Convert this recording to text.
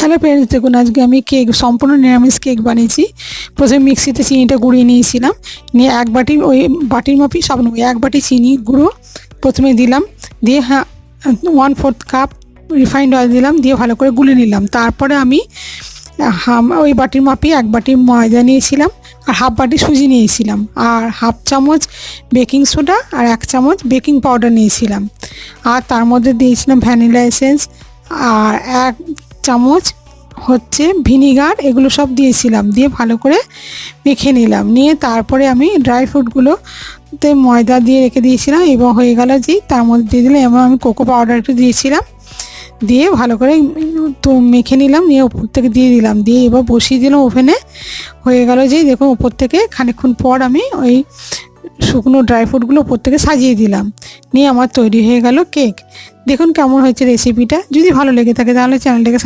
Hello friends, দেখুন আজকে আমি কেক সম্পূর্ণ নিরামিষ কেক বানিয়েছি। প্রথমে মিক্সিতে চিনিটা গুঁড়িয়ে নিয়েছিলাম, নিয়ে এক বাটি ওই বাটির মাপি সব নেব, এক বাটি চিনি গুঁড়ো প্রথমে দিলাম, দিয়ে 1/4 কাপ রিফাইন্ড অয়েল দিলাম, দিয়ে ভালো করে গুলে নিলাম। তারপরে আমি ওই বাটির মাপি এক বাটি ময়দা নিয়েছিলাম, আর হাফ বাটি সুজি নিয়েছিলাম, আর হাফ চামচ বেকিং সোডা আর 1 চামচ বেকিং পাউডার নিয়েছিলাম, আর তার মধ্যে দিয়েছিলাম ভ্যানিলা এসেন্স আর 1 চামচ হচ্ছে ভিনিগার। এগুলো সব দিয়েছিলাম, দিয়ে ভালো করে মেখে নিলাম। নিয়ে তারপরে আমি ড্রাই ফ্রুটগুলোতে ময়দা দিয়ে রেখে দিয়েছিলাম এবং হয়ে গেল যে তার মধ্যে দিয়ে দিলাম, এবং আমি কোকো পাউডার একটু দিয়েছিলাম, দিয়ে ভালো করে তো মেখে নিলাম। নিয়ে উপর থেকে দিয়ে দিলাম, দিয়ে এবার বসিয়ে দিলাম ওভেনে। হয়ে গেল যে দেখুন উপর থেকে খানিকক্ষণ পর আমি ওই শুকনো ড্রাই ফ্রুটগুলো উপর থেকে সাজিয়ে দিলাম। নিয়ে আমার তৈরি হয়ে গেল কেক। দেখুন কেমন হয়েছে রেসিপিটা। যদি ভালো লেগে থাকে তাহলে চ্যানেলটাকে